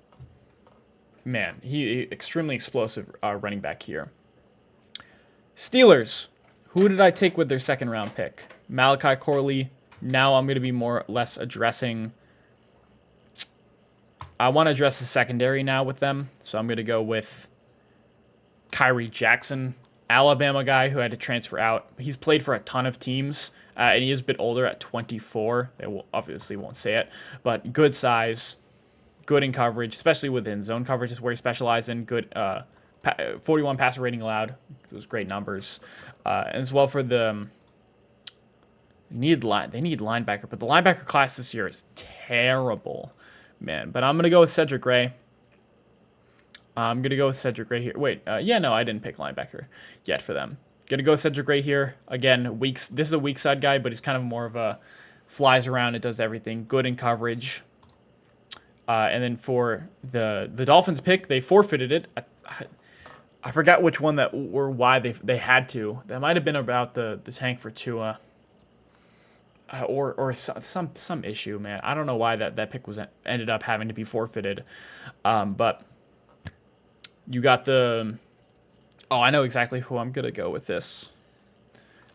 [SPEAKER 1] man, he extremely explosive running back here. Steelers. Who did I take with their second round pick? Malachi Corley. Now I'm going to be more or less addressing... I want to address the secondary now with them. So I'm going to go with Kyrie Jackson, Alabama guy who had to transfer out. He's played for a ton of teams, and he is a bit older at 24. They obviously won't say it, but good size, good in coverage, especially within zone coverage is where he specializes in. Good 41 passer rating allowed. Those great numbers. As well for the... They need linebacker, but the linebacker class this year is terrible, man. But I'm going to go with Cedric Gray. Here. Wait, no, I didn't pick linebacker yet for them. Going to go with Cedric Gray here. Again, this is a weak side guy, but he's kind of more of a flies around. It does everything. Good in coverage. And then for the Dolphins pick, they forfeited it. I forgot which one or why they had to. That might have been about the tank for Tua. Or some issue, man. I don't know why that pick ended up having to be forfeited. But you got the... Oh, I know exactly who I'm going to go with this.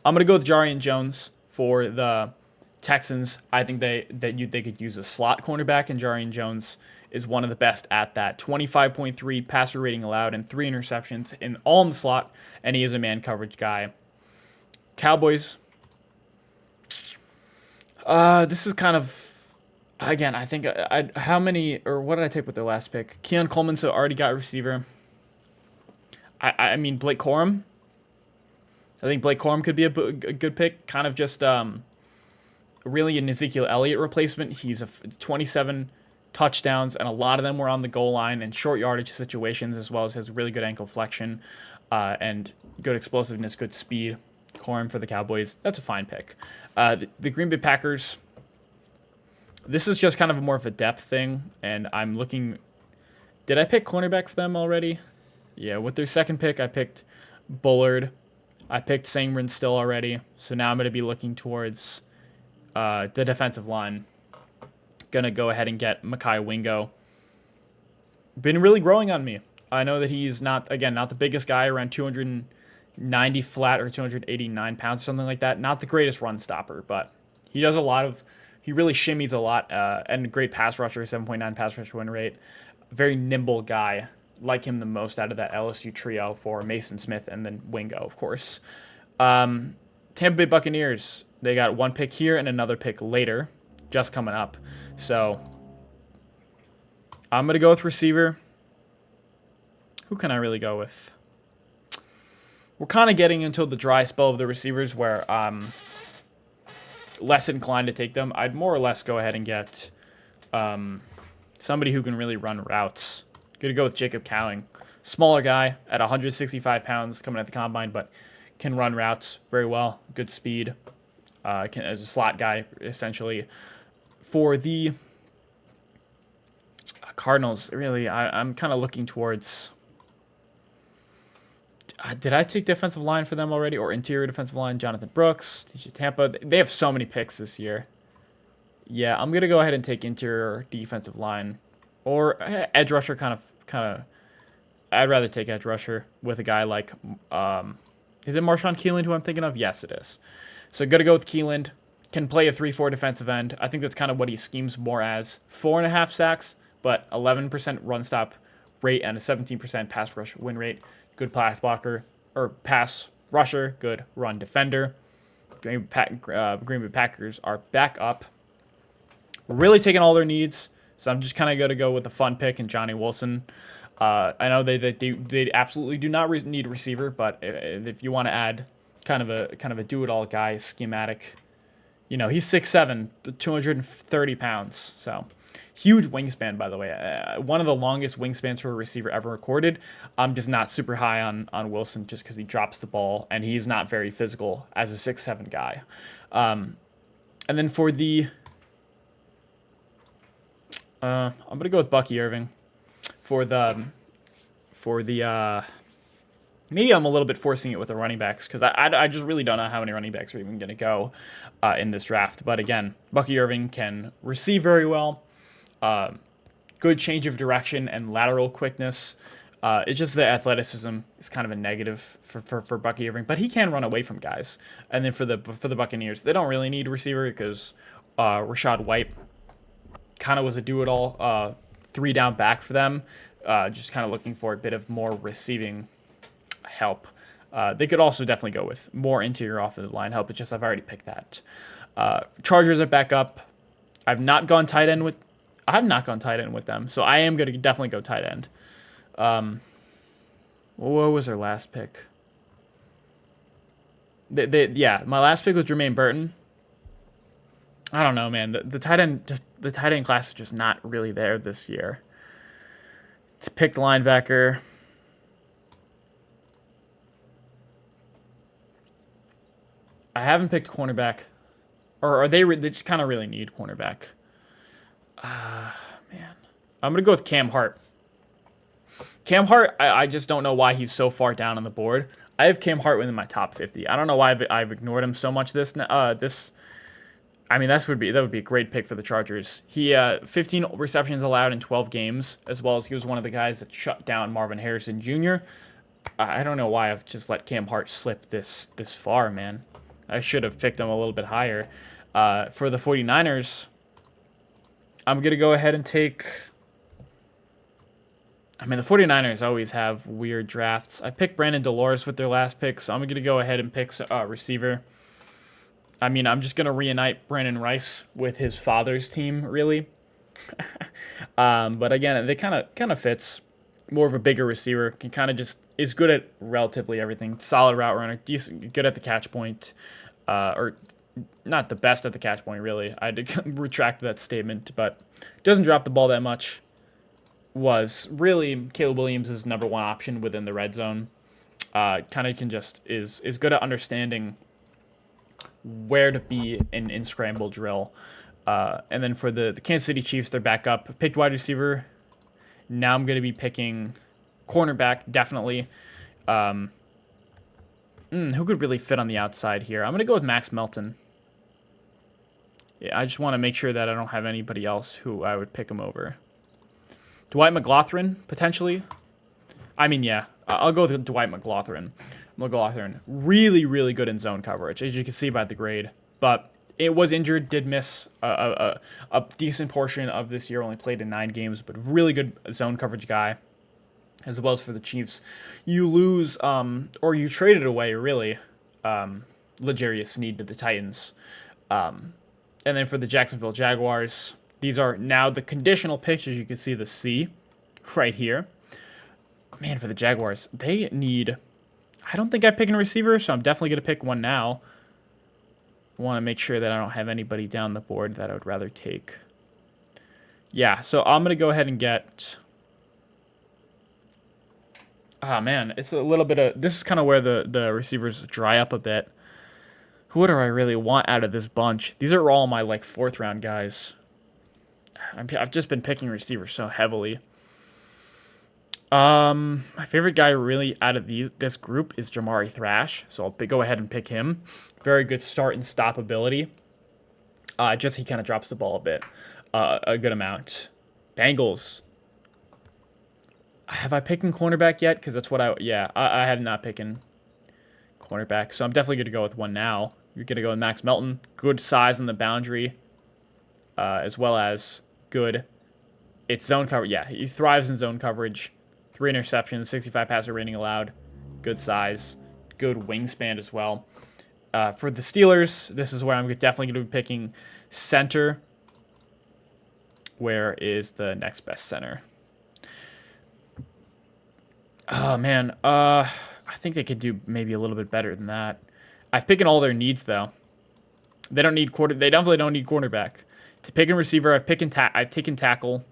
[SPEAKER 1] I'm going to go with Jarian Jones for the Texans. I think they could use a slot cornerback, and Jarian Jones is one of the best at that. 25.3 passer rating allowed and 3 interceptions all in the slot, and he is a man coverage guy. Cowboys... this is kind of, again, I think how many, or what did I take with their last pick? Keon Coleman, so already got a receiver. I mean, Blake Corum. I think Blake Corum could be a good pick. Kind of just really an Ezekiel Elliott replacement. He's 27 touchdowns, and a lot of them were on the goal line and short yardage situations, as well as his really good ankle flexion and good explosiveness, good speed. Corum for the Cowboys. That's a fine pick. The Green Bay Packers, this is just kind of more of a depth thing, and I'm looking... Did I pick cornerback for them already? Yeah, with their second pick, I picked Bullard. I picked Sangren still already, so now I'm going to be looking towards the defensive line. Going to go ahead and get Mekhi Wingo. Been really growing on me. I know that he's not the biggest guy, around 290 flat or 289 pounds or something like that. Not the greatest run stopper, but he does he really shimmies a lot, and a great pass rusher, 7.9 pass rush win rate. Very nimble guy. Like him the most out of that LSU trio for Mason Smith and then Wingo, of course. Tampa Bay Buccaneers, they got one pick here and another pick later, just coming up. So I'm going to go with receiver. Who can I really go with? We're kind of getting into the dry spell of the receivers where I'm less inclined to take them. I'd more or less go ahead and get somebody who can really run routes. Going to go with Jacob Cowing. Smaller guy at 165 pounds coming at the combine, but can run routes very well. Good speed. as a slot guy, essentially. For the Cardinals, really, I'm kind of looking towards... did I take defensive line for them already? Or interior defensive line? Jonathan Brooks, TJ Tampa. They have so many picks this year. Yeah, I'm going to go ahead and take interior defensive line. Or edge rusher kind of... I'd rather take edge rusher with a guy like... is it Marshawn Keeland who I'm thinking of? Yes, it is. So going to go with Keeland. Can play a 3-4 defensive end. I think that's kind of what he schemes more as. 4.5 sacks, but 11% run stop rate and a 17% pass rush win rate. Good pass blocker, or pass rusher. Good run defender. Green Bay Packers are back up. Really taking all their needs. So I'm just kind of going to go with the fun pick and Johnny Wilson. I know they absolutely do not need a receiver, but if you want to add kind of a do-it-all guy, schematic, you know, he's 6'7", 230 pounds. So huge wingspan, by the way. One of the longest wingspans for a receiver ever recorded. I'm just not super high on Wilson just because he drops the ball and he's not very physical as a 6'7" guy. And then for the... I'm going to go with Bucky Irving. For the maybe I'm a little bit forcing it with the running backs because I just really don't know how many running backs are even going to go in this draft. But again, Bucky Irving can receive very well. Good change of direction and lateral quickness. It's just the athleticism is kind of a negative for Bucky Irving, but he can run away from guys. And then for the Buccaneers, they don't really need a receiver because Rachaad White kind of was a do-it-all 3-down back for them. Just kind of looking for a bit of more receiving help. They could also definitely go with more interior offensive line help. It's just I've already picked that. Chargers are back up. I have not gone tight end with them, so I am going to definitely go tight end. What was their last pick? My last pick was Jermaine Burton. I don't know, man. The tight end class is just not really there this year. To pick the linebacker. I haven't picked cornerback. Or are they just kind of really need cornerback? Man. I'm going to go with Cam Hart. Cam Hart, I just don't know why he's so far down on the board. I have Cam Hart within my top 50. I don't know why I've ignored him so much I mean, that would be a great pick for the Chargers. He 15 receptions allowed in 12 games, as well as he was one of the guys that shut down Marvin Harrison Jr. I don't know why I've just let Cam Hart slip this far, man. I should have picked him a little bit higher. For the 49ers, I'm going to go ahead and take... I mean, the 49ers always have weird drafts. I picked Brandon Delores with their last pick, so I'm going to go ahead and pick receiver. I mean, I'm just going to reunite Brandon Rice with his father's team, really. But again, they kind of fits. More of a bigger receiver. Can kind of just is good at relatively everything. Solid route runner. Decent, good at the catch point. Or not the best at the catch point, really. I had to retract that statement, but doesn't drop the ball that much. Was really Caleb Williams' number one option within the red zone. Kind of can just is good at understanding where to be in scramble drill. And then for the Kansas City Chiefs, they're back up. Picked wide receiver. Now I'm going to be picking cornerback, definitely. Who could really fit on the outside here? I'm going to go with Max Melton. Yeah, I just want to make sure that I don't have anybody else who I would pick him over. Dwight McGlothern, potentially. I mean, yeah, I'll go with Dwight McGlothern. Really, really good in zone coverage, as you can see by the grade. But it was injured, did miss a decent portion of this year, only played in 9 games, but really good zone coverage guy, as well as for the Chiefs. You lose, or you traded away, really, L'Jarius Sneed to the Titans. And then for the Jacksonville Jaguars, these are now the conditional picks, as you can see the C right here. Man, for the Jaguars, they need... I don't think I'm picking a receiver, so I'm definitely going to pick one now. I want to make sure that I don't have anybody down the board that I would rather take. Yeah, so I'm going to go ahead and get... Ah, man, it's a little bit of... This is kind of where the receivers dry up a bit. Who do I really want out of this bunch? These are all my like 4th round guys. I've just been picking receivers so heavily. My favorite guy really out of this group is Jamari Thrash, so I'll go ahead and pick him. Very good start and stop ability. Just he kind of drops the ball a bit, a good amount. Bengals. Have I picked cornerback yet? Because that's what I have not picked cornerback, so I'm definitely going to go with one now. You're going to go with Max Melton. Good size on the boundary, as well as good. It's zone coverage. Yeah, he thrives in zone coverage. 3 interceptions, 65 passer rating allowed. Good size, good wingspan as well. For the Steelers, this is where I'm definitely going to be picking center. Where is the next best center? Oh, man. I think they could do maybe a little bit better than that. I've picked all their needs, though. They definitely don't need cornerback. To pick a receiver, I've taken tackle,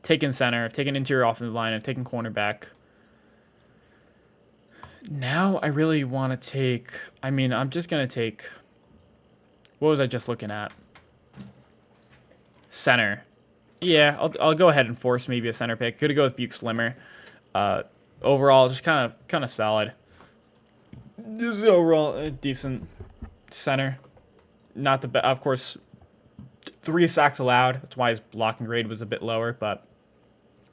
[SPEAKER 1] taken center, I've taken interior offensive line, I've taken cornerback. Now I really want to take... I'm just going to take... What was I just looking at? Center. Yeah, I'll go ahead and force maybe a center pick. Could go with Buke Slimmer. Overall, just kind of solid. Just overall a decent center. Not the best, of course. 3 sacks allowed. That's why his blocking grade was a bit lower, but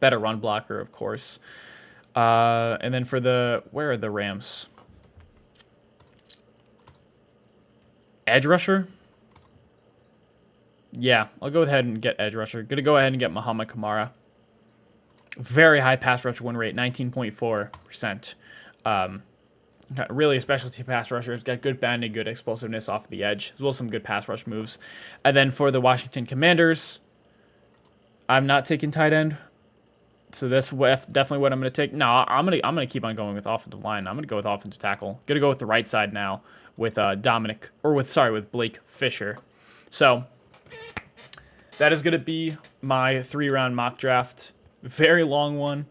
[SPEAKER 1] better run blocker, of course. And then for where are the Rams? Edge rusher? Yeah, I'll go ahead and get edge rusher. Gonna go ahead and get Muhammad Kamara. Very high pass rush win rate, 19.4%. Really a specialty pass rusher. It's got good bending, good explosiveness off the edge, as well as some good pass rush moves. And then for the Washington Commanders, I'm not taking tight end. So that's definitely what I'm going to take. No, I'm gonna keep on going with offensive line. I'm going to go with offensive tackle. Going to go with the right side now with with Blake Fisher. So that is going to be my 3-round mock draft. Very long one,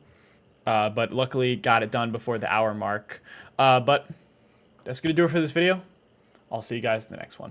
[SPEAKER 1] but luckily got it done before the hour mark. But that's going to do it for this video. I'll see you guys in the next one.